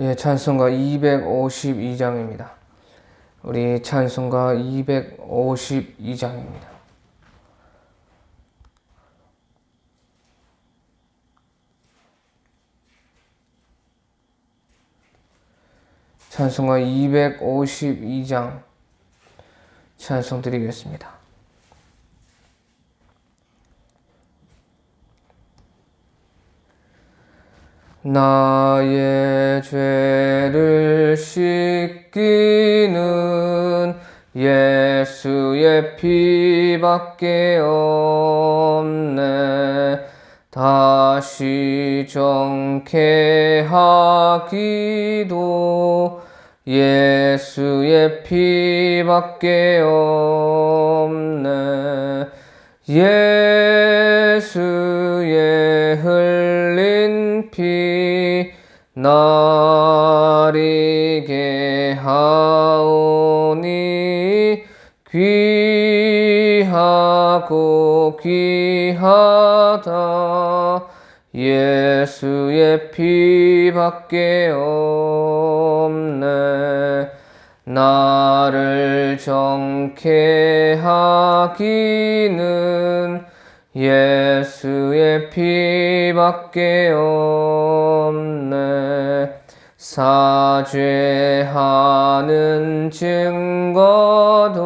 예, 찬송가 252장입니다. 우리 찬송가 252장입니다. 찬송가 252장 찬송 드리겠습니다. 나의 죄를 씻기는 예수의 피밖에 없네. 다시 정케하기도 예수의 피밖에 없네. 예수의 흘린 피 나리게 하오니 귀하고 귀하다. 예수의 피밖에 없네. 나를 정케 하기는 예수의 피밖에 없네. 사죄하는 증거도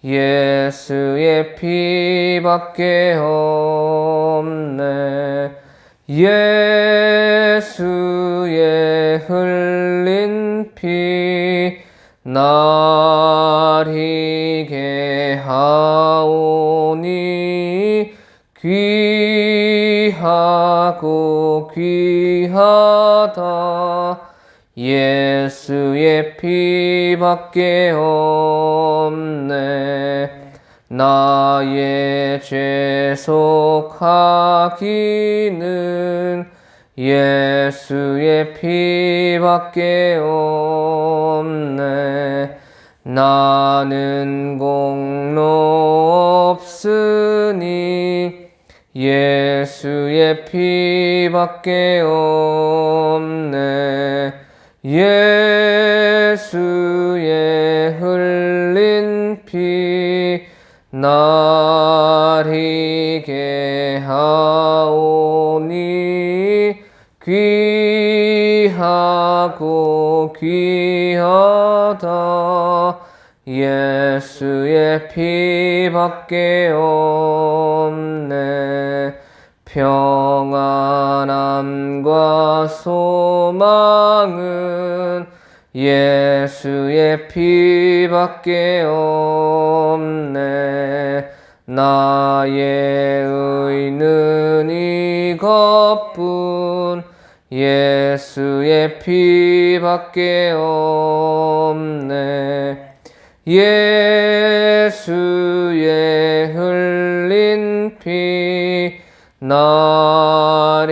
예수의 피밖에 없네. 예수의 흘린 피 나리게 하오니 귀하고 귀하다. 예수의 피밖에 없네. 나의 죄 속하기는 예수의 피밖에 없네. 나는 공로 없으니 예수의 피밖에 없네. 예수의 흘린 피 나리게 하오니 귀하고 귀하다. 예수의 피밖에 없네. 평안함과 소망은 예수의 피밖에 없네. 나의 의는 이것뿐 예수의 피밖에 없네. 예수의 흘린 피 나리게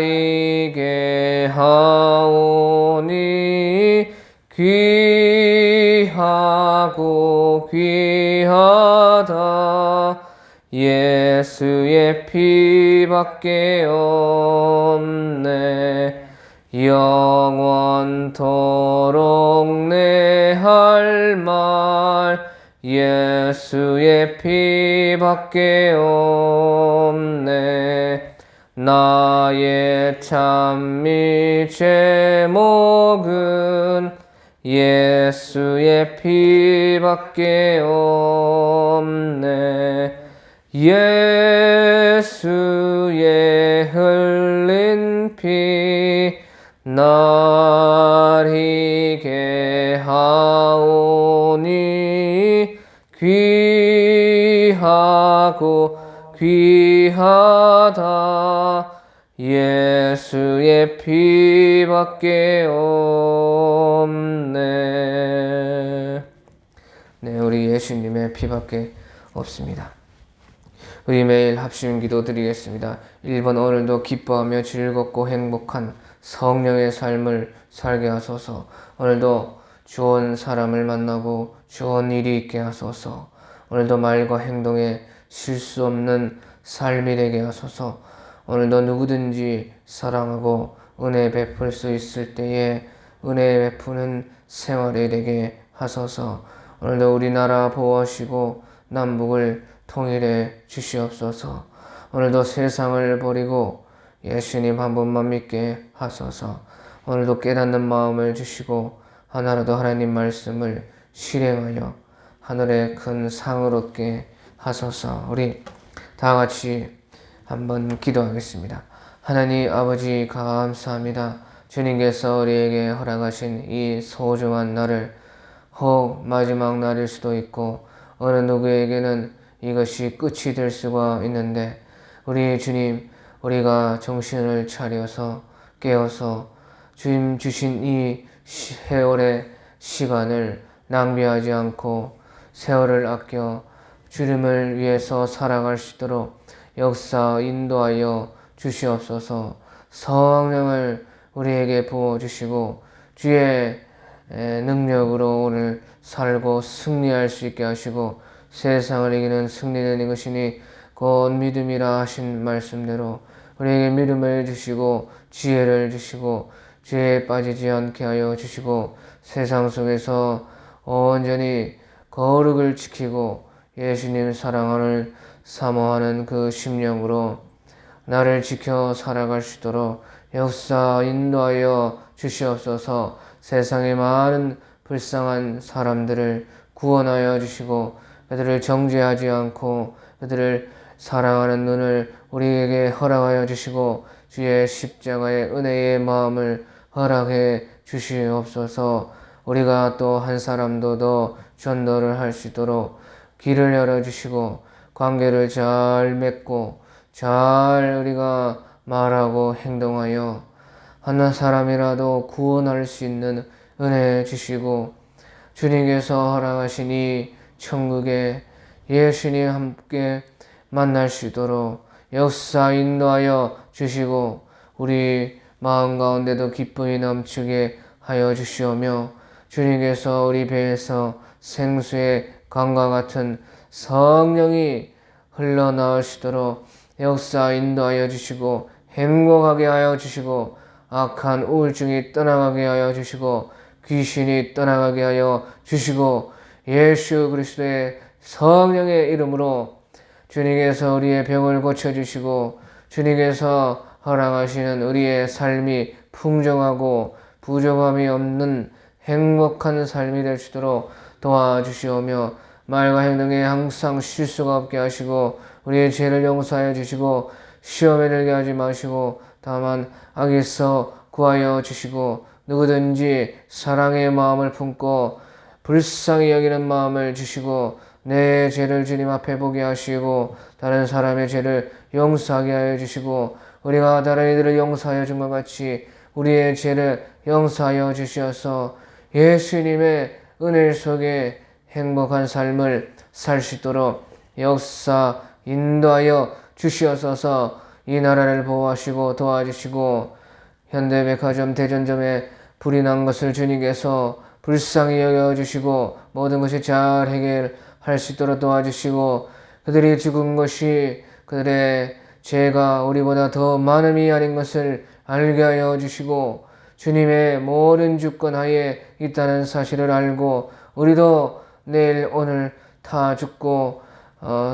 하오니 귀하고 귀하다. 예수의 피밖에 없네. 영원토록 내 할 말 예수의 피밖에 없네. 나의 찬미 제목은 예수의 피밖에 없네. 예수의 흘린 피 나리게 하오니 귀하고 귀하다. 예수의 피밖에 없네. 네, 우리 예수님의 피밖에 없습니다. 우리 매일 합심 기도 드리겠습니다. 1번 오늘도 기뻐하며 즐겁고 행복한 성령의 삶을 살게 하소서. 오늘도 좋은 사람을 만나고 좋은 일이 있게 하소서. 오늘도 말과 행동에 실수 없는 삶이 되게 하소서. 오늘도 누구든지 사랑하고 은혜 베풀 수 있을 때에 은혜 베푸는 생활이 되게 하소서. 오늘도 우리나라 보호하시고 남북을 통일해 주시옵소서. 오늘도 세상을 버리고 예수님 한 분만 믿게 하소서. 오늘도 깨닫는 마음을 주시고 하나라도 하나님 말씀을 실행하여 하늘의 큰 상을 얻게 하소서. 우리 다 같이 한번 기도하겠습니다. 하나님 아버지 감사합니다. 주님께서 우리에게 허락하신 이 소중한 날을 혹 마지막 날일 수도 있고 어느 누구에게는 이것이 끝이 될 수가 있는데 우리 주님, 우리가 정신을 차려서 깨어서 주님 주신 이 세월의 시간을 낭비하지 않고 세월을 아껴 주님을 위해서 살아갈 수 있도록 역사 인도하여 주시옵소서. 성령을 우리에게 부어주시고 주의 능력으로 오늘 살고 승리할 수 있게 하시고 세상을 이기는 승리는 이것이니 곧 믿음이라 하신 말씀대로 우리에게 믿음을 주시고 지혜를 주시고 죄에 빠지지 않게 하여 주시고 세상 속에서 온전히 거룩을 지키고 예수님 사랑을 사모하는 그 심령으로 나를 지켜 살아갈 수 있도록 역사 인도하여 주시옵소서. 세상의 많은 불쌍한 사람들을 구원하여 주시고 그들을 정죄하지 않고 그들을 사랑하는 눈을 우리에게 허락하여 주시고 주의 십자가의 은혜의 마음을 허락해 주시옵소서. 우리가 또 한 사람도 더 전도를 할 수 있도록 길을 열어주시고 관계를 잘 맺고 잘 우리가 말하고 행동하여 하나 사람이라도 구원할 수 있는 은혜 주시고 주님께서 허락하신 이 천국에 예수님 함께 만날 수 있도록 역사 인도하여 주시고 우리 마음 가운데도 기쁨이 넘치게 하여 주시오며 주님께서 우리 배에서 생수의 강과 같은 성령이 흘러나오시도록 역사 인도하여 주시고 행복하게 하여 주시고 악한 우울증이 떠나가게 하여 주시고 귀신이 떠나가게 하여 주시고 예수 그리스도의 성령의 이름으로 주님께서 우리의 병을 고쳐주시고 주님께서 허락하시는 우리의 삶이 풍성하고 부족함이 없는 행복한 삶이 될 수 있도록 도와주시오며 말과 행동에 항상 실수가 없게 하시고 우리의 죄를 용서하여 주시고 시험에 들게 하지 마시고 다만 악에서 구하여 주시고 누구든지 사랑의 마음을 품고 불쌍히 여기는 마음을 주시고 내 죄를 주님 앞에 보게 하시고 다른 사람의 죄를 용서하게 하여 주시고 우리가 다른 이들을 용서하여 준 것 같이 우리의 죄를 용서하여 주시어서 예수님의 은혜 속에 행복한 삶을 살 수 있도록 역사 인도하여 주시옵소서. 이 나라를 보호하시고 도와주시고 현대백화점 대전점에 불이 난 것을 주님께서 불쌍히 여겨주시고 모든 것이 잘 해결할 수 있도록 도와주시고 그들이 죽은 것이 그들의 죄가 우리보다 더 많음이 아닌 것을 알게 하여 주시고 주님의 모든 주권 하에 있다는 사실을 알고 우리도 내일 오늘 다 죽고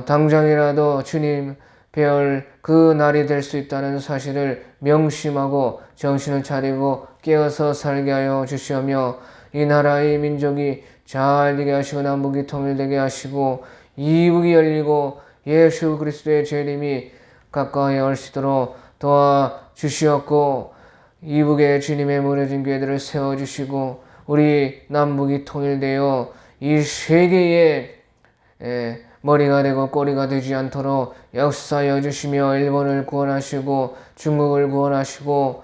당장이라도 주님 배울 그 날이 될 수 있다는 사실을 명심하고 정신을 차리고 깨어서 살게 하여 주시오며 이 나라의 민족이 잘 되게 하시고 남북이 통일되게 하시고 이북이 열리고 예수 그리스도의 재림이 가까이 올 수 있도록 도와주시옵고 이북에 주님의 무너진 교회들을 세워주시고 우리 남북이 통일되어 이 세계의 머리가 되고 꼬리가 되지 않도록 역사하여 주시며 일본을 구원하시고 중국을 구원하시고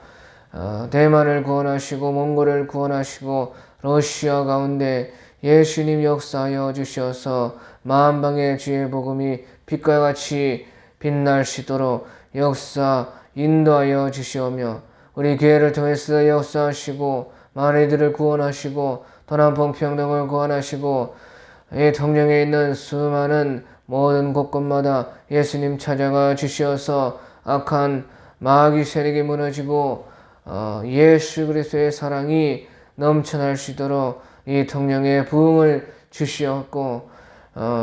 대만을 구원하시고 몽골을 구원하시고 러시아 가운데 예수님 역사하여 주셔서 만방의 주의 복음이 빛과 같이 빛날 수 있도록 역사 인도하여 주시오며 우리 교회를 통해서 역사하시고 많은 이들을 구원하시고 도남풍 평등을 구원하시고 이 통영에 있는 수많은 모든 곳곳마다 예수님 찾아가 주시어서 악한 마귀 세력이 무너지고 예수 그리스도의 사랑이 넘쳐날 수 있도록 이 통영에 부흥을 주시옵고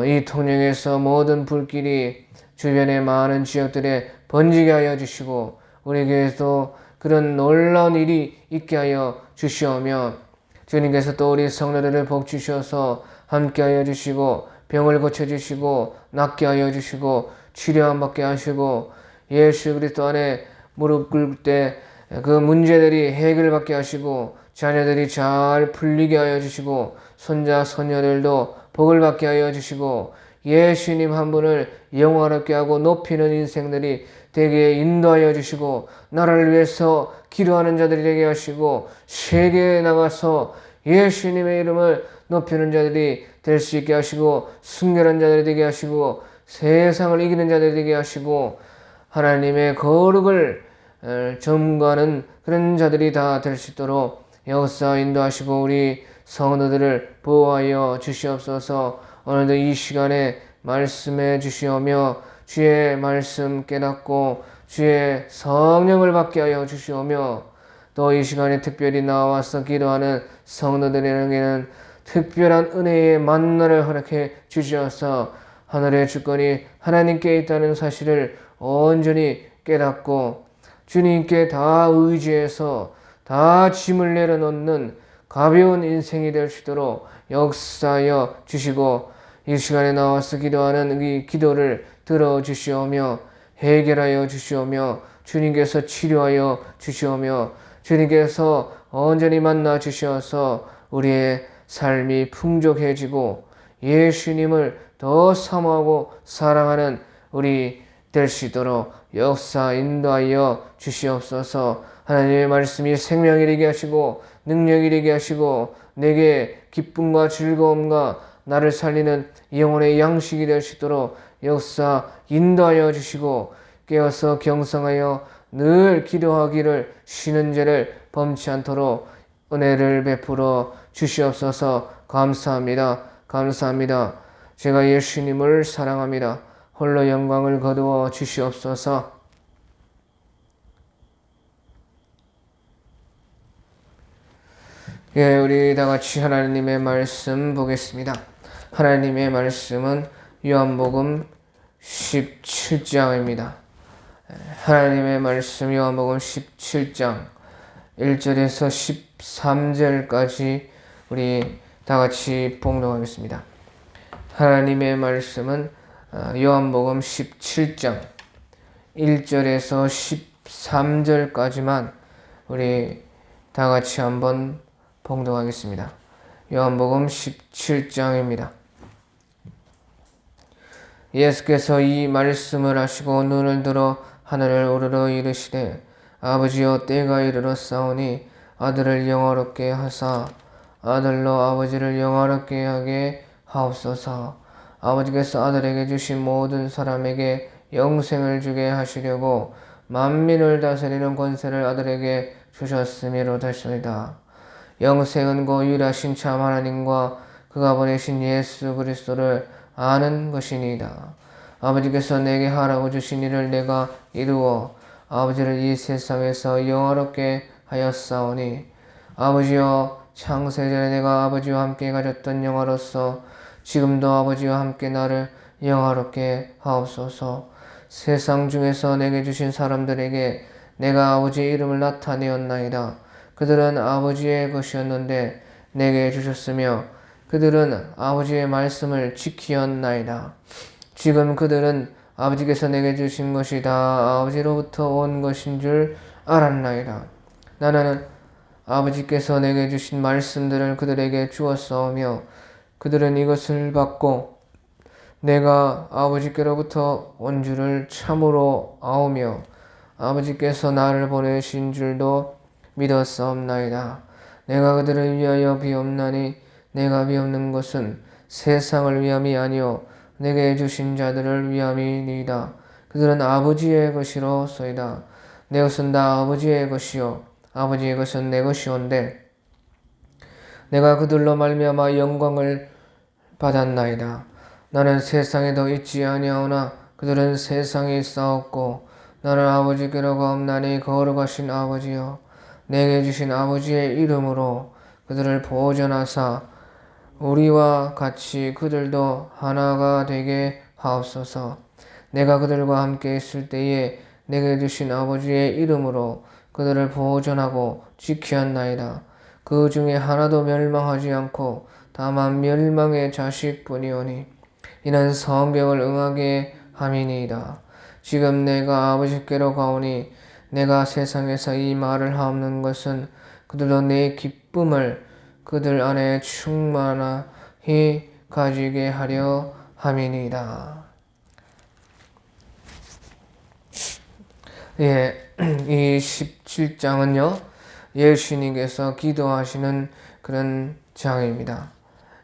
이 통영에서 모든 불길이 주변의 많은 지역들에 번지게 하여 주시고 우리 교회에도 그런 놀라운 일이 있게 하여 주시오며 주님께서 또 우리 성도들을 복 주셔서 함께 하여 주시고 병을 고쳐주시고 낫게 하여 주시고 치료함 받게 하시고 예수 그리스도 안에 무릎 꿇을 때 그 문제들이 해결받게 하시고 자녀들이 잘 풀리게 하여 주시고 손자 손녀들도 복을 받게 하여 주시고 예수님 한 분을 영화롭게 하고 높이는 인생들이 되게 인도하여 주시고 나라를 위해서 기도하는 자들이 되게 하시고 세계에 나가서 예수님의 이름을 높이는 자들이 될 수 있게 하시고 순결한 자들이 되게 하시고 세상을 이기는 자들이 되게 하시고 하나님의 거룩을 점거하는 그런 자들이 다 될 수 있도록 역사 인도하시고 우리 성도들을 보호하여 주시옵소서. 오늘도 이 시간에 말씀해 주시오며 주의 말씀 깨닫고 주의 성령을 받게 하여 주시오며 또 이 시간에 특별히 나와서 기도하는 성도들에게는 특별한 은혜의 만나를 허락해 주셔서 하늘의 주권이 하나님께 있다는 사실을 온전히 깨닫고 주님께 다 의지해서 다 짐을 내려놓는 가벼운 인생이 될 수 있도록 역사하여 주시고 이 시간에 나와서 기도하는 이 기도를 들어주시오며 해결하여 주시오며 주님께서 치료하여 주시오며 주님께서 온전히 만나 주셔서 우리의 삶이 풍족해지고 예수님을 더 사모하고 사랑하는 우리 될 수 있도록 역사 인도하여 주시옵소서. 하나님의 말씀이 생명이 되게 하시고 능력이 되게 하시고 내게 기쁨과 즐거움과 나를 살리는 영혼의 양식이 될 수 있도록 역사 인도하여 주시고 깨어서 경성하여 늘 기도하기를 쉬는 죄를 범치 않도록 은혜를 베풀어 주시옵소서. 감사합니다. 감사합니다. 제가 예수님을 사랑합니다. 홀로 영광을 거두어 주시옵소서. 예, 우리 다 같이 하나님의 말씀 보겠습니다. 하나님의 말씀은 요한복음 17장입니다. 하나님의 말씀 요한복음 17장 1절에서 13절까지 우리 다 같이 봉독하겠습니다. 하나님의 말씀은 요한복음 17장 1절에서 13절까지만 우리 다 같이 한번 봉독하겠습니다. 요한복음 17장입니다. 예수께서 이 말씀을 하시고 눈을 들어 하늘을 우러러 이르시되 아버지여 때가 이르렀사오니 아들을 영화롭게 하사 아들로 아버지를 영화롭게 하게 하옵소서. 아버지께서 아들에게 주신 모든 사람에게 영생을 주게 하시려고 만민을 다스리는 권세를 아들에게 주셨음이로다시다. 영생은 그 유일하신 참 하나님과 그가 보내신 예수 그리스도를 아는 것이니이다. 아버지께서 내게 하라고 주신 일을 내가 이루어 아버지를 이 세상에서 영화롭게 하였사오니 아버지여 창세전에 내가 아버지와 함께 가졌던 영화로서 지금도 아버지와 함께 나를 영화롭게 하옵소서. 세상 중에서 내게 주신 사람들에게 내가 아버지의 이름을 나타내었나이다. 그들은 아버지의 것이었는데 내게 주셨으며 그들은 아버지의 말씀을 지키었나이다. 지금 그들은 아버지께서 내게 주신 것이 다 아버지로부터 온 것인 줄 알았나이다. 나는 아버지께서 내게 주신 말씀들을 그들에게 주었사오며 그들은 이것을 받고 내가 아버지께로부터 온 줄을 참으로 아오며 아버지께서 나를 보내신 줄도 믿었사옵나이다. 내가 그들을 위하여 비옵나니 내가 비옵는 것은 세상을 위함이 아니요 내게 주신 자들을 위함이니이다. 그들은 아버지의 것이로소이다. 내 것은 다 아버지의 것이요 아버지의 것은 내 것이온데 내가 그들로 말미암아 영광을 받았나이다. 나는 세상에도 있지 아니하오나 그들은 세상에 있사옵고 나는 아버지께로 가옵나니 거룩하신 아버지여 내게 주신 아버지의 이름으로 그들을 보존하사 우리와 같이 그들도 하나가 되게 하옵소서. 내가 그들과 함께 있을 때에 내게 주신 아버지의 이름으로 그들을 보존하고 지키었나이다. 그 중에 하나도 멸망하지 않고 다만 멸망의 자식뿐이오니 이는 성경을 응하게 함이니이다. 지금 내가 아버지께로 가오니 내가 세상에서 이 말을 하옵는 것은 그들도 내 기쁨을 그들 안에 충만히 가지게 하려 함이니이다. 예, 이 17장은요, 예수님께서 기도하시는 그런 장입니다.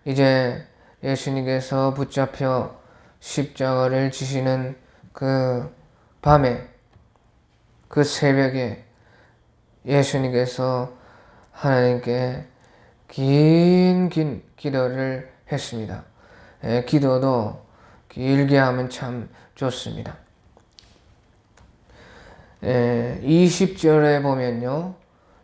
이제 예수님께서 붙잡혀 십자가를 지시는 그 밤에, 그 새벽에 예수님께서 하나님께 긴 기도를 했습니다. 기도도 길게 하면 참 좋습니다. 20절에 보면요,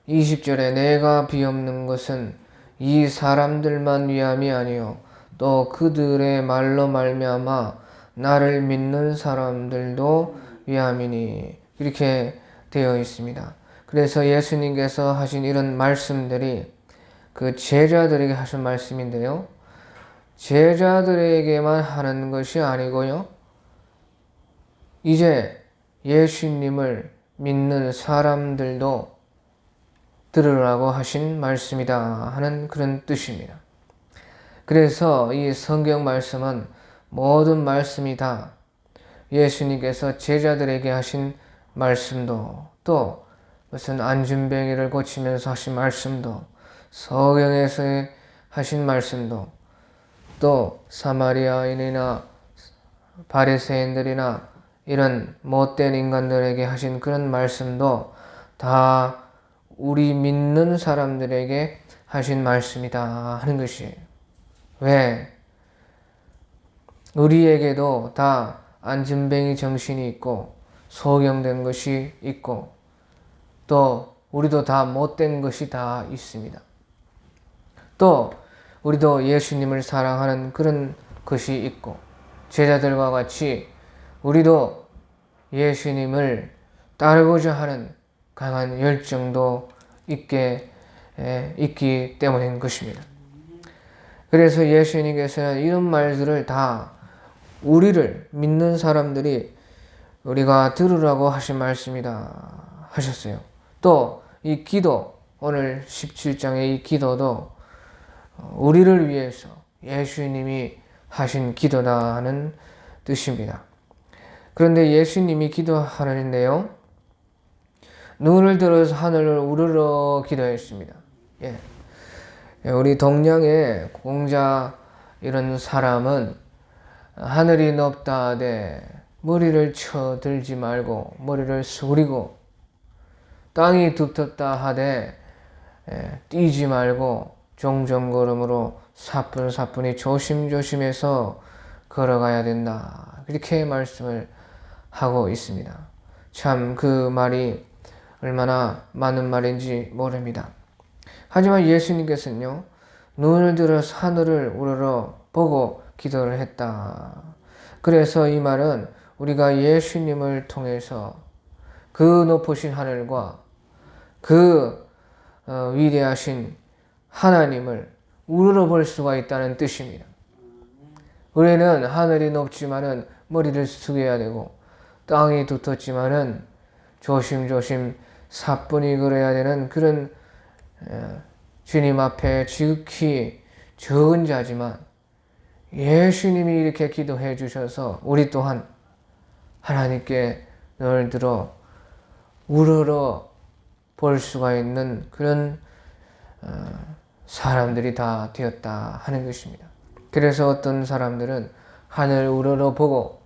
20절에 내가 비옵는 것은 이 사람들만 위함이 아니요 또 그들의 말로 말미암아 나를 믿는 사람들도 위함이니 이렇게 되어 있습니다. 그래서 예수님께서 하신 이런 말씀들이 그 제자들에게 하신 말씀인데요, 제자들에게만 하는 것이 아니고요, 이제 예수님을 믿는 사람들도 들으라고 하신 말씀이다 하는 그런 뜻입니다. 그래서 이 성경 말씀은 모든 말씀이 다 예수님께서 제자들에게 하신 말씀도, 또 무슨 안진뱅이를 고치면서 하신 말씀도, 성경에서 하신 말씀도, 또 사마리아인이나 바리새인들이나 이런 못된 인간들에게 하신 그런 말씀도 다 우리 믿는 사람들에게 하신 말씀이다 하는 것이에요. 왜? 우리에게도 다 안진뱅이 정신이 있고 소경된 것이 있고 또 우리도 다 못된 것이 다 있습니다. 또 우리도 예수님을 사랑하는 그런 것이 있고 제자들과 같이 우리도 예수님을 따르고자 하는 강한 열정도 있기 때문인 것입니다. 그래서 예수님께서는 이런 말들을 다 우리를 믿는 사람들이 우리가 들으라고 하신 말씀이다 하셨어요. 또 이 기도, 오늘 17장의 이 기도도 우리를 위해서 예수님이 하신 기도다 하는 뜻입니다. 그런데 예수님이 기도하는데요, 눈을 들어서 하늘을 우러러 기도했습니다. 우리 동양의 공자 이런 사람은 하늘이 높다 하되 머리를 쳐들지 말고 머리를 숙이고 땅이 두텁다 하되 뛰지 말고 종종걸음으로 사뿐사뿐히 조심조심해서 걸어가야 된다. 이렇게 말씀을 하고 있습니다. 참 그 말이 얼마나 많은 말인지 모릅니다. 하지만 예수님께서는요, 눈을 들어서 하늘을 우러러 보고 기도를 했다. 그래서 이 말은 우리가 예수님을 통해서 그 높으신 하늘과 그 위대하신 하나님을 우러러 볼 수가 있다는 뜻입니다. 우리는 하늘이 높지만은 머리를 숙여야 되고 땅이 두텁지만은 조심조심 사뿐히 걸어야 되는 그런 주님 앞에 지극히 적은 자지만 예수님이 이렇게 기도해 주셔서 우리 또한 하나님께 늘 들어 우러러 볼 수가 있는 그런 사람들이 다 되었다 하는 것입니다. 그래서 어떤 사람들은 하늘 우러러 보고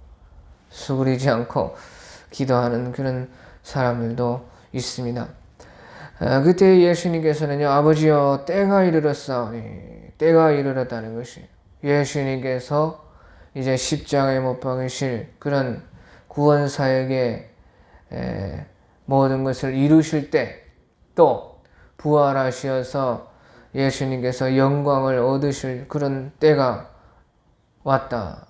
수그리지 않고 기도하는 그런 사람들도 있습니다. 그때 예수님께서는요, 아버지여 때가 이르렀사오니, 때가 이르렀다는 것이 예수님께서 이제 십자가에 못 박으실 그런 구원사역의 모든 것을 이루실 때, 또 부활하셔서 예수님께서 영광을 얻으실 그런 때가 왔다.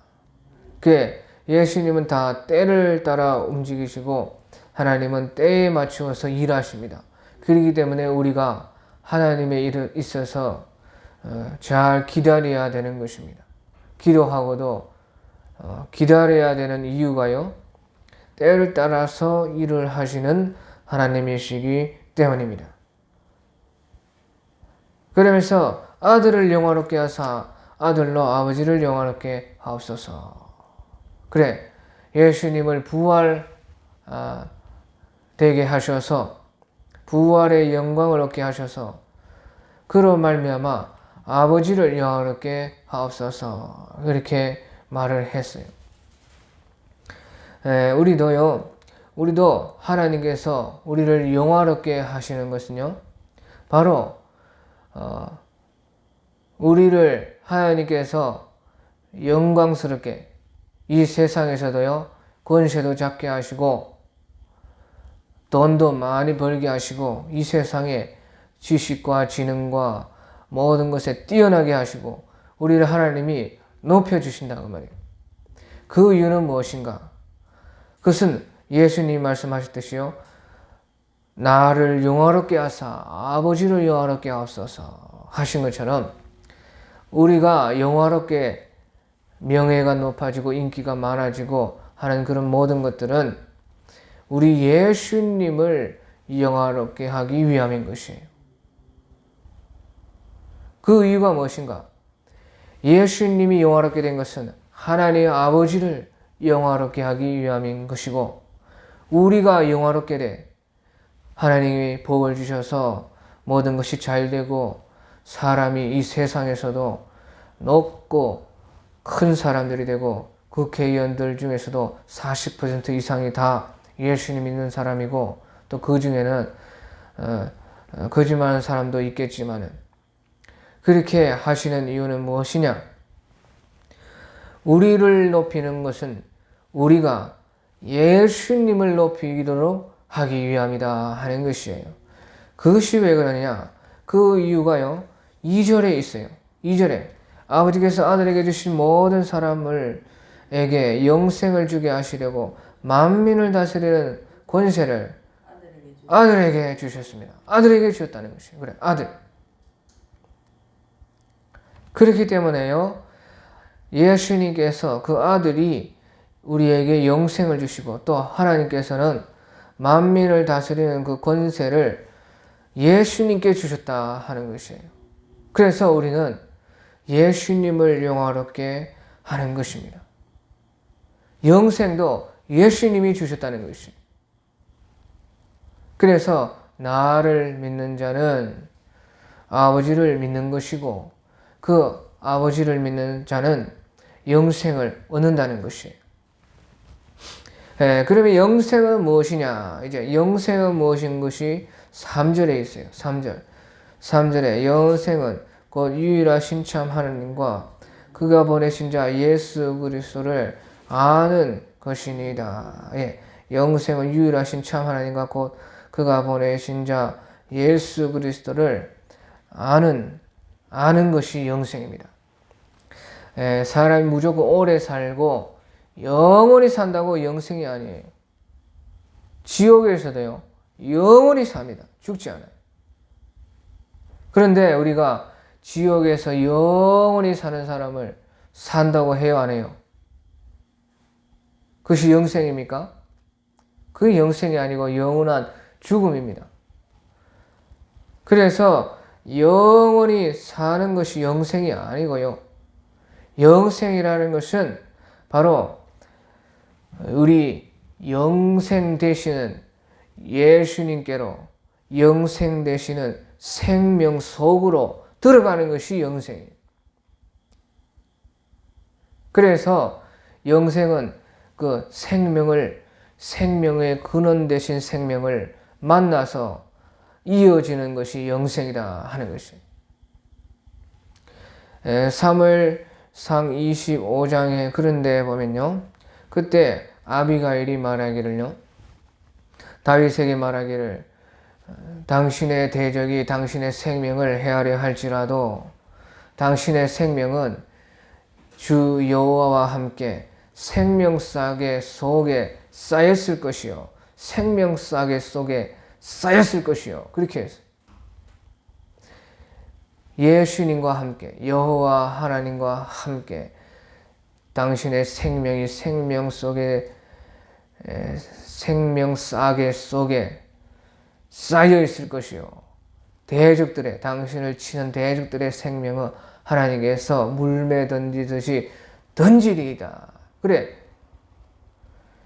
그게 예수님은 다 때를 따라 움직이시고 하나님은 때에 맞추어서 일하십니다. 그렇기 때문에 우리가 하나님의 일에 있어서 잘 기다려야 되는 것입니다. 기도하고도 기다려야 되는 이유가요, 때를 따라서 일을 하시는 하나님이시기 때문입니다. 그러면서 아들을 영화롭게 하사 아들로 아버지를 영화롭게 하옵소서. 그래, 예수님을 되게 하셔서 부활의 영광을 얻게 하셔서 그로 말미암아 아버지를 영화롭게 하옵소서. 그렇게 말을 했어요. 우리도 하나님께서 우리를 영화롭게 하시는 것은요, 바로 우리를 하나님께서 영광스럽게 이 세상에서도요, 권세도 잡게 하시고 돈도 많이 벌게 하시고 이 세상에 지식과 지능과 모든 것에 뛰어나게 하시고 우리를 하나님이 높여주신다 그 말이에요. 그 이유는 무엇인가? 그것은 예수님이 말씀하셨듯이요, 나를 영화롭게 하사 아버지를 영화롭게 하옵소서 하신 것처럼 우리가 영화롭게 명예가 높아지고 인기가 많아지고 하는 그런 모든 것들은 우리 예수님을 영화롭게 하기 위함인 것이에요. 그 이유가 무엇인가? 예수님이 영화롭게 된 것은 하나님의 아버지를 영화롭게 하기 위함인 것이고, 우리가 영화롭게 돼 하나님이 복을 주셔서 모든 것이 잘 되고 사람이 이 세상에서도 높고 큰 사람들이 되고 국회의원들 중에서도 40% 이상이 다 예수님 믿는 사람이고 또 그 중에는 거짓말하는 사람도 있겠지만 그렇게 하시는 이유는 무엇이냐? 우리를 높이는 것은 우리가 예수님을 높이도록 하기 위함이다 하는 것이에요. 그것이 왜 그러냐? 그 이유가요, 2절에 있어요. 2절에 아버지께서 아들에게 주신 모든 사람에게 영생을 주게 하시려고 만민을 다스리는 권세를 아들에게 주셨습니다. 아들에게 주셨다는 것이에요. 그래, 아들. 그렇기 때문에요, 예수님께서 그 아들이 우리에게 영생을 주시고 또 하나님께서는 만민을 다스리는 그 권세를 예수님께 주셨다 하는 것이에요. 그래서 우리는 예수님을 영화롭게 하는 것입니다. 영생도 예수님이 주셨다는 것이에요. 그래서 나를 믿는 자는 아버지를 믿는 것이고 그 아버지를 믿는 자는 영생을 얻는다는 것이에요. 그러면 영생은 무엇이냐? 이제 영생은 무엇인 것이 3절에 있어요. 3절에 영생은 곧 유일하신 참 하나님과 그가 보내신 자 예수 그리스도를 아는 것이니이다. 영생은 유일하신 참 하나님과 곧 그가 보내신 자 예수 그리스도를 아는 것이 영생입니다. 사람이 무조건 오래 살고 영원히 산다고 영생이 아니에요. 지옥에서도요, 영원히 삽니다. 죽지 않아요. 그런데 우리가 지옥에서 영원히 사는 사람을 산다고 해요, 안 해요? 그것이 영생입니까? 그게 영생이 아니고 영원한 죽음입니다. 그래서 영원히 사는 것이 영생이 아니고요. 영생이라는 것은 바로 우리 영생 되시는 예수님께로 영생 되시는 생명 속으로 들어가는 것이 영생이에요. 그래서 영생은 그 생명의 근원 되신 생명을 만나서 이어지는 것이 영생이다 하는 것이에요. 사무엘상 25장에 그런 데 보면요, 그때 아비가일이 말하기를요, 다윗에게 말하기를 당신의 대적이 당신의 생명을 해하려 할지라도 당신의 생명은 주 여호와와 함께 생명싸개 속에 쌓였을 것이요. 생명싸개 속에 쌓였을 것이요. 그렇게 했어요. 예수님과 함께, 여호와 하나님과 함께 당신의 생명이 생명 속에, 생명싸개 속에 쌓여 있을 것이요. 대적들의, 당신을 치는 대적들의 생명은 하나님께서 물매 던지듯이 던지리이다. 그래.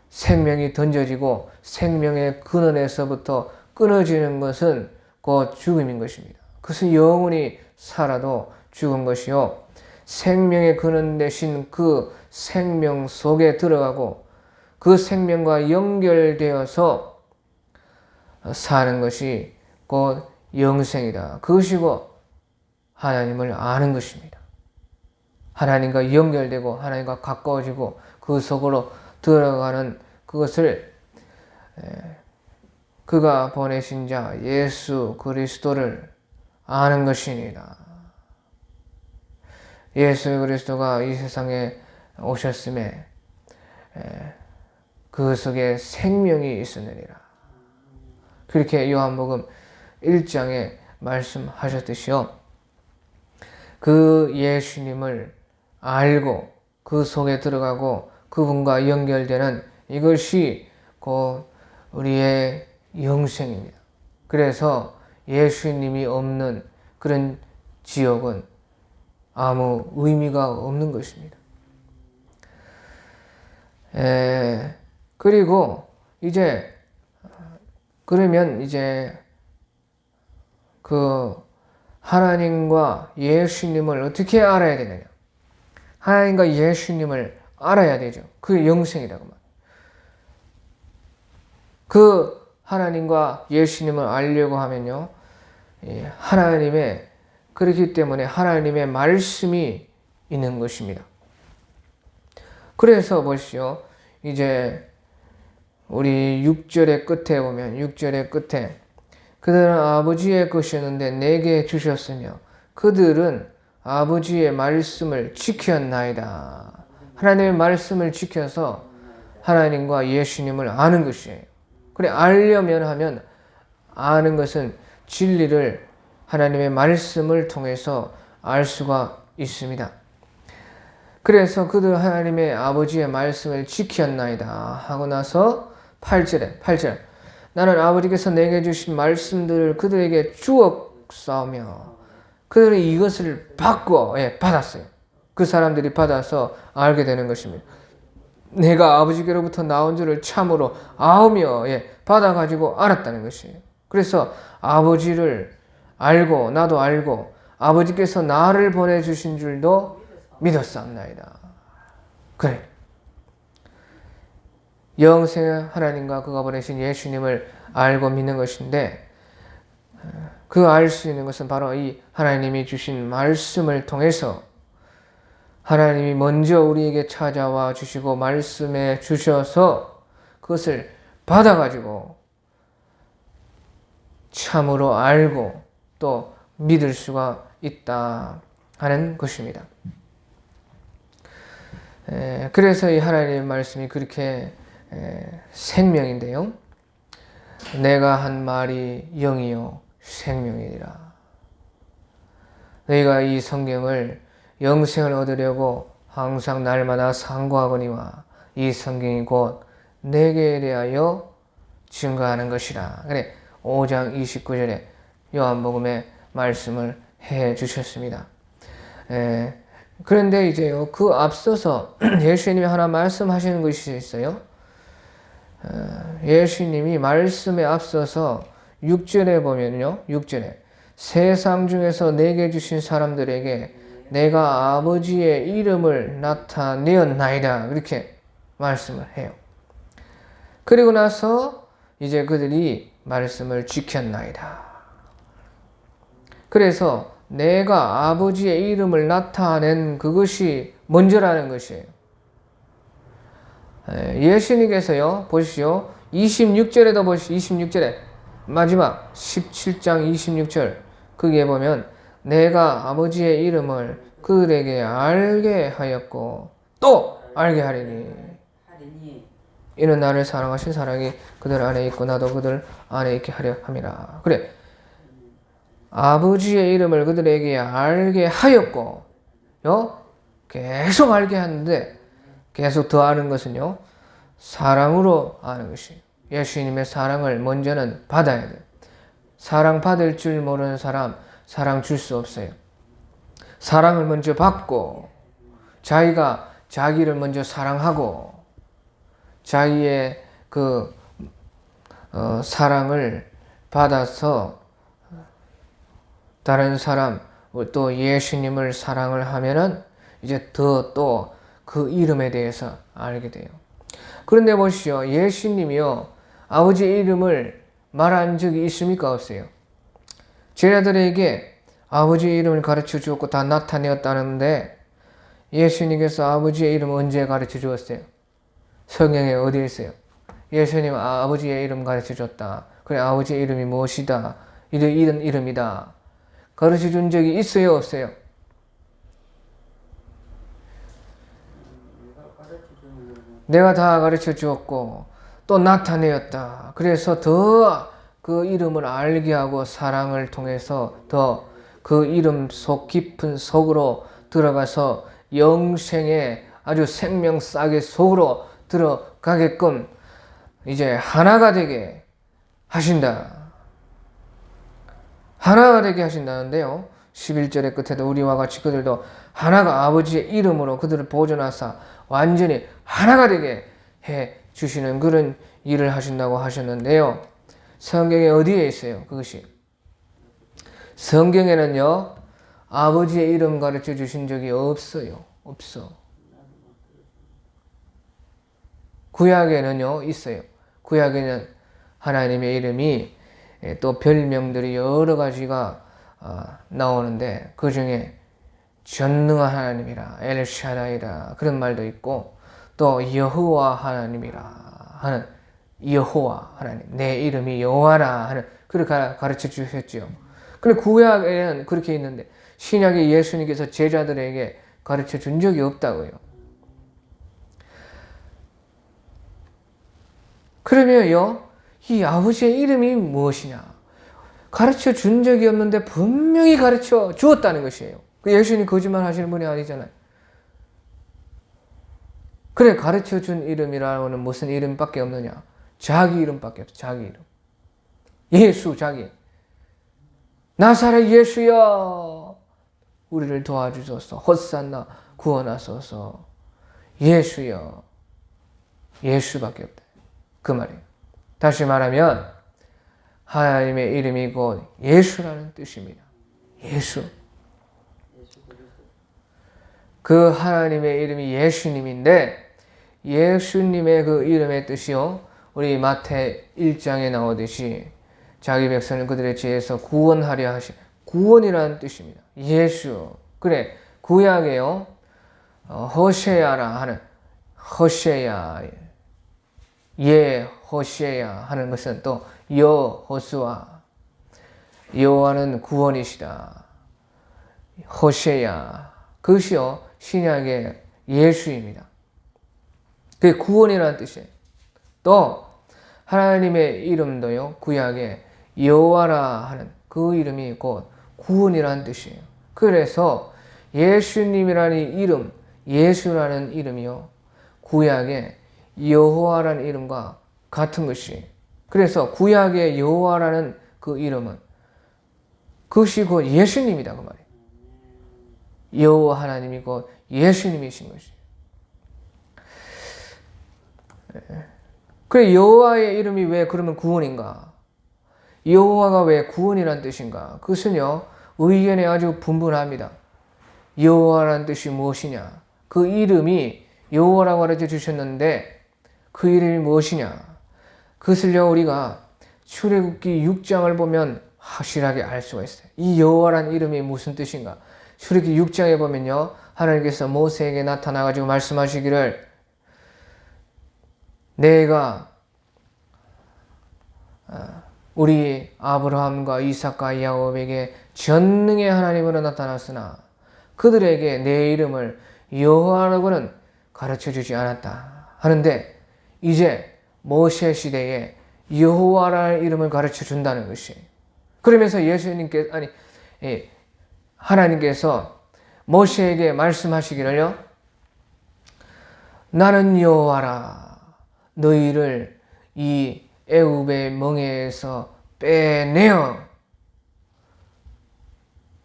생명이 던져지고 생명의 근원에서부터 끊어지는 것은 곧 죽음인 것입니다. 그것은 영원히 살아도 죽은 것이요. 생명의 근원 대신 그 생명 속에 들어가고 그 생명과 연결되어서 사는 것이 곧 영생이다. 그것이고 하나님을 아는 것입니다. 하나님과 연결되고 하나님과 가까워지고 그 속으로 들어가는 그것을 그가 보내신 자 예수 그리스도를 아는 것이니라. 예수 그리스도가 이 세상에 오셨음에 그 속에 생명이 있었느니라. 그렇게 요한복음 1장에 말씀하셨듯이요. 그 예수님을 알고 그 속에 들어가고 그분과 연결되는 이것이 곧 우리의 영생입니다. 그래서 예수님이 없는 그런 지역은 아무 의미가 없는 것입니다. 그리고 이제 그러면 이제 그 하나님과 예수님을 어떻게 알아야 되느냐? 하나님과 예수님을 알아야 되죠. 그게 영생이라고 말해요. 그 하나님과 예수님을 알려고 하면요. 하나님의 그렇기 때문에 하나님의 말씀이 있는 것입니다. 그래서 보시오. 이제 우리 6절의 끝에 보면 6절의 끝에 그들은 아버지의 것이었는데 내게 주셨으며 그들은 아버지의 말씀을 지켰나이다. 하나님의 말씀을 지켜서 하나님과 예수님을 아는 것이에요. 그래 알려면 하면 아는 것은 진리를 하나님의 말씀을 통해서 알 수가 있습니다. 그래서 그들 하나님의 아버지의 말씀을 지켰나이다 하고 나서 8절 나는 아버지께서 내게 주신 말씀들을 그들에게 주었사오며 그들은 이것을 받았어요. 그 사람들이 받아서 알게 되는 것입니다. 내가 아버지께로부터 나온 줄을 참으로 아오며 받아가지고 알았다는 것이에요. 그래서 아버지를 알고 나도 알고 아버지께서 나를 보내주신 줄도 믿었사옵나이다. 그래. 영생의 하나님과 그가 보내신 예수님을 알고 믿는 것인데 그 알 수 있는 것은 바로 이 하나님이 주신 말씀을 통해서 하나님이 먼저 우리에게 찾아와 주시고 말씀해 주셔서 그것을 받아가지고 참으로 알고 또 믿을 수가 있다 하는 것입니다. 그래서 이 하나님의 말씀이 그렇게 생명인데요. 내가 한 말이 영이요 생명이니라. 너희가 이 성경을 영생을 얻으려고 항상 날마다 상고하거니와 이 성경이 곧 내게 대하여 증거하는 것이라. 그래 5장 29절에 요한복음의 말씀을 해 주셨습니다. 그런데 이제요 그 앞서서 예수님이 하나 말씀하시는 것이 있어요. 예수님이 말씀에 앞서서 6절에 보면요 6절에 세상 중에서 내게 주신 사람들에게 내가 아버지의 이름을 나타내었나이다 그렇게 말씀을 해요. 그리고 나서 이제 그들이 말씀을 지켰나이다. 그래서 내가 아버지의 이름을 나타낸 그것이 먼저라는 것이에요. 예수님께서요 보시오 26절에도 보시오 26절에 마지막 17장 26절 거기에 보면 내가 아버지의 이름을 그들에게 알게 하였고 또 알게 하리니 이는 나를 사랑하신 사랑이 그들 안에 있고 나도 그들 안에 있게 하려 함이라. 그래, 아버지의 이름을 그들에게 알게 하였고 계속 알게 하는데 계속 더 아는 것은요 사랑으로 아는 것이에요. 예수님의 사랑을 먼저는 받아야 돼요. 사랑 받을 줄 모르는 사람 사랑 줄 수 없어요. 사랑을 먼저 받고 자기가 자기를 먼저 사랑하고 자기의 그 사랑을 받아서 다른 사람 또 예수님을 사랑을 하면은 이제 더 또 그 이름에 대해서 알게 돼요. 그런데 보시오, 예수님이요 아버지 이름을 말한 적이 있습니까? 없어요. 제자들에게 아버지 이름을 가르쳐 주었고 다 나타내었다는데 예수님께서 아버지의 이름 언제 가르쳐 주었어요? 성경에 어디에 있어요? 예수님 아버지의 이름 가르쳐 줬다. 그래, 아버지의 이름이 무엇이다. 이런 이름이다. 가르쳐 준 적이 있어요? 없어요? 내가 다 가르쳐 주었고 또 나타내었다. 그래서 더 그 이름을 알게 하고 사랑을 통해서 더 그 이름 속 깊은 속으로 들어가서 영생의 아주 생명 싹의 속으로 들어가게끔 이제 하나가 되게 하신다. 하나가 되게 하신다는데요. 11절의 끝에도 우리와 같이 그들도 하나가 아버지의 이름으로 그들을 보존하사 완전히 하나가 되게 해 주시는 그런 일을 하신다고 하셨는데요. 성경에 어디에 있어요? 그것이. 성경에는요. 아버지의 이름 가르쳐 주신 적이 없어요. 없어. 구약에는요. 있어요. 구약에는 하나님의 이름이 또 별명들이 여러 가지가 나오는데 그 중에 전능한 하나님이라 엘샤다이라 그런 말도 있고 또 여호와 하나님이라 하는 여호와 하나님 내 이름이 여호와라 하는 그렇게 가르쳐 주셨죠. 근데 구약에는 그렇게 있는데 신약에 예수님께서 제자들에게 가르쳐 준 적이 없다고요. 그러면요 이 아버지의 이름이 무엇이냐 가르쳐 준 적이 없는데 분명히 가르쳐 주었다는 것이에요. 예수님 거짓말 하시는 분이 아니잖아요. 그래, 가르쳐 준 이름이라고는 무슨 이름밖에 없느냐? 자기 이름밖에 없어. 자기 이름. 예수, 자기. 나사렛 예수여 우리를 도와주소서. 헛산나 구원하소서. 예수여. 예수밖에 없다. 그 말이에요. 다시 말하면 하나님의 이름이 곧 예수라는 뜻입니다. 예수. 그 하나님의 이름이 예수님인데 예수님의 그 이름의 뜻이요. 우리 마태 1장에 나오듯이 자기 백성을 그들의 죄에서 구원하려 하신 구원이라는 뜻입니다. 예수. 그래 구약에요. 호세야라 하는 호세야 예 호세야 하는 것은 또 여호수아 여호와는 구원이시다. 호세야 그것이요 신약의 예수입니다. 그게 구원이라는 뜻이에요. 또 하나님의 이름도요 구약에 여호와라 하는 그 이름이 곧 구원이라는 뜻이에요. 그래서 예수님이라는 이름 예수라는 이름이요 구약에 여호와라는 이름과 같은 것이에요. 그래서 구약의 여호와라는 그 이름은 그것이 곧 예수님이다 그 말이에요. 여호와 하나님이 곧 예수님이신 것이에요. 그래 여호와의 이름이 왜 그러면 구원인가? 여호와가 왜 구원이란 뜻인가? 그것은요 의견에 아주 분분합니다. 여호와라는 뜻이 무엇이냐? 그 이름이 여호와라고 가르쳐 주셨는데 그 이름이 무엇이냐? 그것을요 우리가 출애굽기 6장을 보면 확실하게 알 수가 있어요. 이 여호와라는 이름이 무슨 뜻인가? 출애굽기 6장에 보면요 하나님께서 모세에게 나타나가지고 말씀하시기를 내가 우리 아브라함과 이삭과 야곱에게 전능의 하나님으로 나타났으나 그들에게 내 이름을 여호와라고는 가르쳐주지 않았다 하는데, 이제 모세 시대에 여호와라는 이름을 가르쳐준다는 것이, 그러면서 하나님께서 모세에게 말씀하시기를요, 나는 여호와라, 너희를 이 애굽의 멍에에서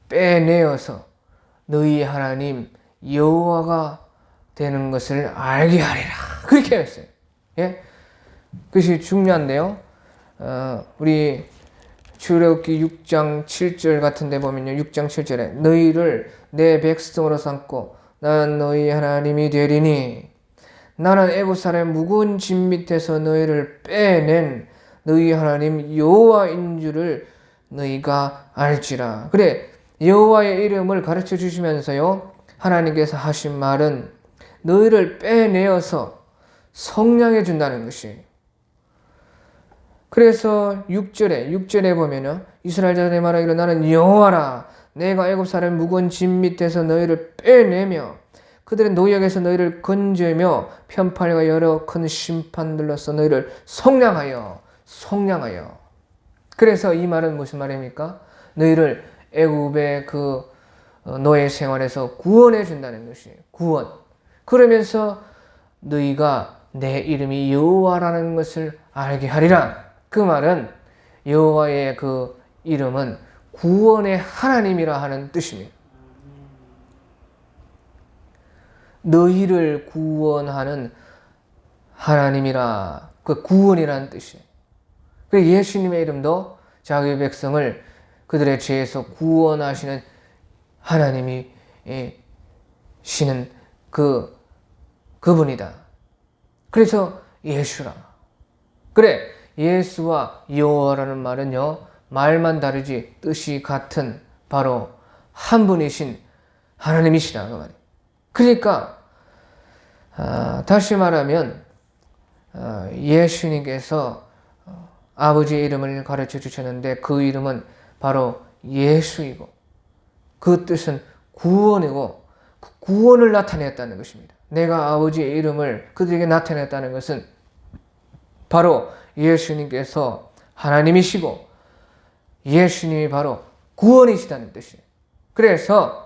빼내어서 너희 하나님 여호와가 되는 것을 알게 하리라, 그렇게 했어요. 예? 그것이 중요한데요. 우리 출애굽기 6장 7절 같은 데 보면요, 6장 7절에 너희를 내 백성으로 삼고 나는 너희 하나님이 되리니 나는 애굽 사람의 무거운 짐 밑에서 너희를 빼낸 너희 하나님 여호와인 줄을 너희가 알지라. 그래, 여호와의 이름을 가르쳐 주시면서요, 하나님께서 하신 말은 너희를 빼내어서 성량해 준다는 것이. 그래서 6절에 보면은 이스라엘 자손의 말하기를 나는 여호와라, 내가 애굽 사람의 무거운 짐 밑에서 너희를 빼내며 그들의 노역에서 너희를 건져며 편팔과 여러 큰 심판들로서 너희를 성량하여. 그래서 이 말은 무슨 말입니까? 너희를 애굽의 그 노예 생활에서 구원해 준다는 것이에요. 구원. 그러면서 너희가 내 이름이 여호와라는 것을 알게 하리라. 그 말은 여호와의 그 이름은 구원의 하나님이라 하는 뜻입니다. 너희를 구원하는 하나님이라, 그 구원이라는 뜻이에요. 그래서 예수님의 이름도 자기 백성을 그들의 죄에서 구원하시는 하나님이 시는 그분이다. 그래서 예수라. 그래, 예수와 여호와라는 말은요, 말만 다르지 뜻이 같은 바로 한 분이신 하나님이시다, 그 말이에요. 그러니까 다시 말하면 예수님께서 아버지의 이름을 가르쳐 주셨는데 그 이름은 바로 예수이고 그 뜻은 구원이고 그 구원을 나타냈다는 것입니다. 내가 아버지의 이름을 그들에게 나타냈다는 것은 바로 예수님께서 하나님이시고 예수님이 바로 구원이시다는 뜻이에요. 그래서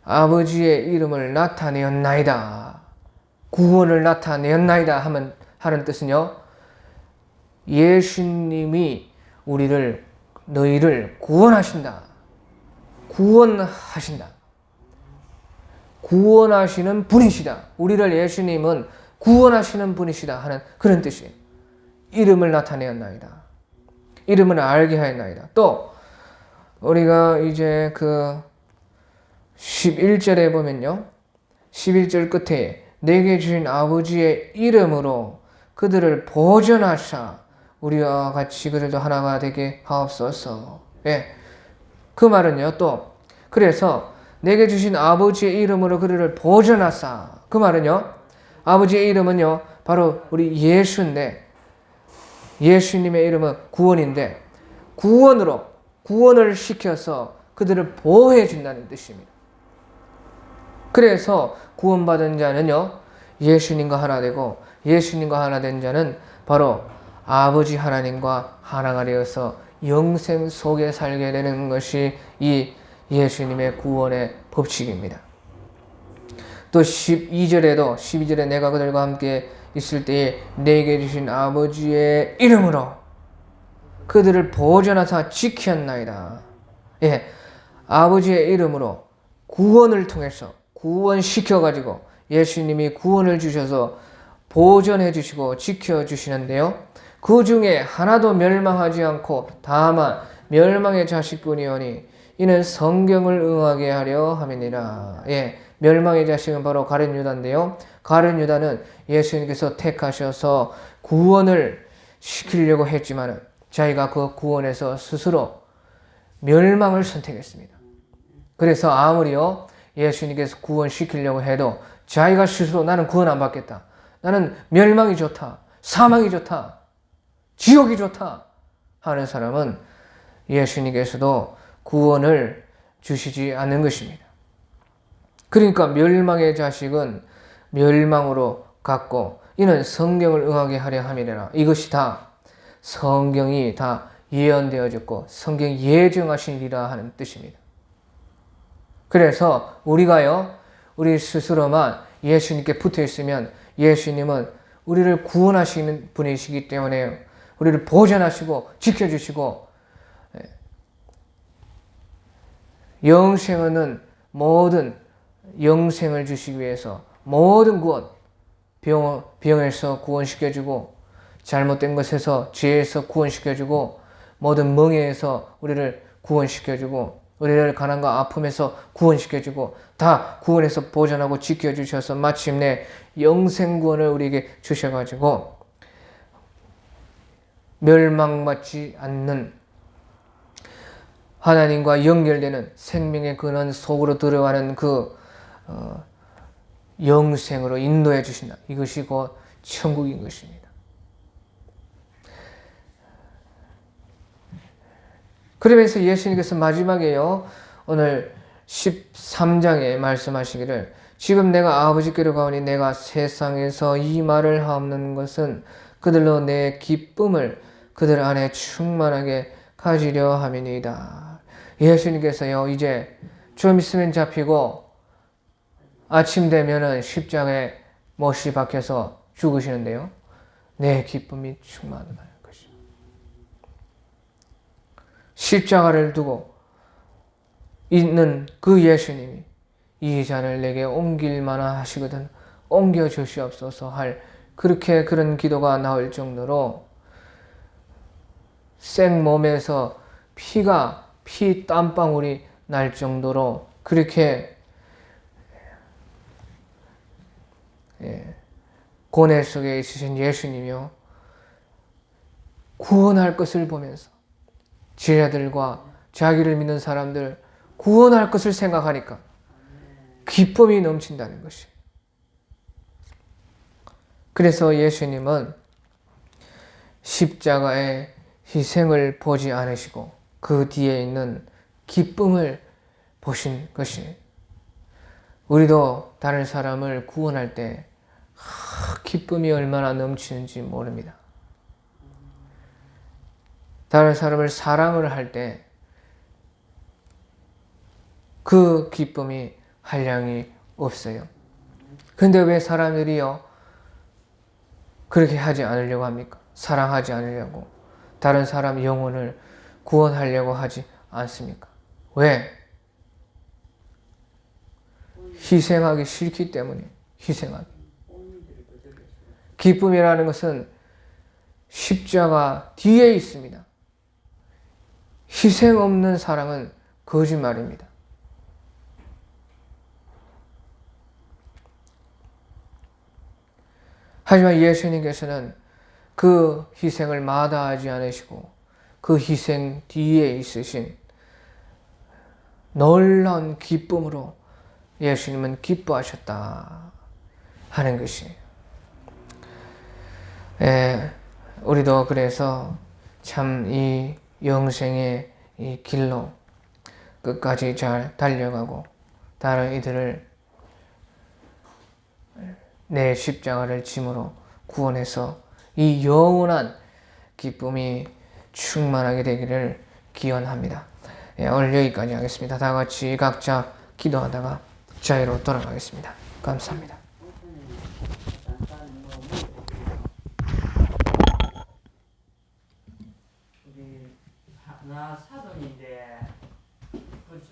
아버지의 이름을 나타내었나이다, 구원을 나타내었나이다 하는 뜻은요, 예수님이 너희를 구원하신다, 구원하시는 분이시다, 우리를 예수님은 구원하시는 분이시다 하는 그런 뜻이에요. 이름을 나타내었나이다, 이름을 알게 하였나이다. 또 우리가 이제 그 11절에 보면요, 11절 끝에 내게 주신 아버지의 이름으로 그들을 보존하사 우리와 같이 그들도 하나가 되게 하옵소서. 예. 그 말은요, 또 그래서 내게 주신 아버지의 이름으로 그들을 보존하사, 그 말은요, 아버지의 이름은요 바로 우리 예수인데, 예수님의 이름은 구원인데 구원을 시켜서 그들을 보호해 준다는 뜻입니다. 그래서 구원받은 자는요, 예수님과 하나 되고 예수님과 하나 된 자는 바로 아버지 하나님과 하나가 되어서 영생 속에 살게 되는 것이 이 예수님의 구원의 법칙입니다. 또 12절에 내가 그들과 함께 있을 때에 내게 주신 아버지의 이름으로 그들을 보존하사 지켰나이다. 예, 아버지의 이름으로 구원을 통해서 구원시켜가지고 예수님이 구원을 주셔서 보존해 주시고 지켜주시는데요, 그 중에 하나도 멸망하지 않고 다만 멸망의 자식뿐이오니 이는 성경을 응하게 하려 함이니라. 예, 멸망의 자식은 바로 가룟 유다인데요, 가룟 유다는 예수님께서 택하셔서 구원을 시키려고 했지만 자기가 그 구원에서 스스로 멸망을 선택했습니다. 그래서 아무리요 예수님께서 구원시키려고 해도 자기가 스스로 나는 구원 안 받겠다, 나는 멸망이 좋다, 사망이 좋다, 지옥이 좋다, 하는 사람은 예수님께서도 구원을 주시지 않는 것입니다. 그러니까 멸망의 자식은 멸망으로 갔고 이는 성경을 응하게 하려 함이라. 이것이 다 성경이 다 예언되어졌고 성경이 예정하시리라 하는 뜻입니다. 그래서 우리가요, 우리 스스로만 예수님께 붙어 있으면 예수님은 우리를 구원하시는 분이시기 때문에 우리를 보존하시고 지켜주시고 영생은 모든 영생을 주시기 위해서 모든 구원, 병에서 구원시켜주고 잘못된 것에서 죄에서 구원시켜주고 모든 멍에에서 우리를 구원시켜주고 우리를 가난과 아픔에서 구원시켜주고 다 구원해서 보존하고 지켜주셔서 마침내 영생구원을 우리에게 주셔가지고 멸망받지 않는 하나님과 연결되는 생명의 근원 속으로 들어가는 그 영생으로 인도해 주신다. 이것이 곧 천국인 것입니다. 그러면서 예수님께서 마지막에요, 오늘 13장에 말씀하시기를 지금 내가 아버지께로 가오니 내가 세상에서 이 말을 하옵는 것은 그들로 내 기쁨을 그들 안에 충만하게 가지려 함이니이다. 예수님께서요, 이제 좀 있으면 잡히고 아침 되면은 십자가에 못이 박혀서 죽으시는데요, 내 기쁨이 충만한 것이요. 십자가를 두고 있는 그 예수님이 이 잔을 내게 옮길 만한 하시거든 옮겨 주시옵소서 할 그렇게 그런 기도가 나올 정도로 생몸에서 피 땀방울이 날 정도로 그렇게 고뇌 속에 있으신 예수님이요, 구원할 것을 보면서 제자들과 자기를 믿는 사람들 구원할 것을 생각하니까 기쁨이 넘친다는 것이. 그래서 예수님은 십자가의 희생을 보지 않으시고 그 뒤에 있는 기쁨을 보신 것이. 우리도 다른 사람을 구원할 때 기쁨이 얼마나 넘치는지 모릅니다. 다른 사람을 사랑을 할 때 그 기쁨이 한량이 없어요. 근데 왜 사람들이요 그렇게 하지 않으려고 합니까? 사랑하지 않으려고, 다른 사람 영혼을 구원하려고 하지 않습니까? 왜? 희생하기 싫기 때문에. 희생하기. 기쁨이라는 것은 십자가 뒤에 있습니다. 희생 없는 사랑은 거짓말입니다. 하지만 예수님께서는 그 희생을 마다하지 않으시고 그 희생 뒤에 있으신 놀라운 기쁨으로 예수님은 기뻐하셨다 하는 것이에요. 우리도 그래서 참 이 영생의 이 길로 끝까지 잘 달려가고 다른 이들을 내 십자가를 짐으로 구원해서 이 영원한 기쁨이 충만하게 되기를 기원합니다. 오늘 여기까지 하겠습니다. 다 같이 각자 기도하다가 자유로 돌아가겠습니다. 감사합니다. 나 사돈인데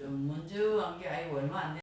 먼저 한 게 아니고 얼마 안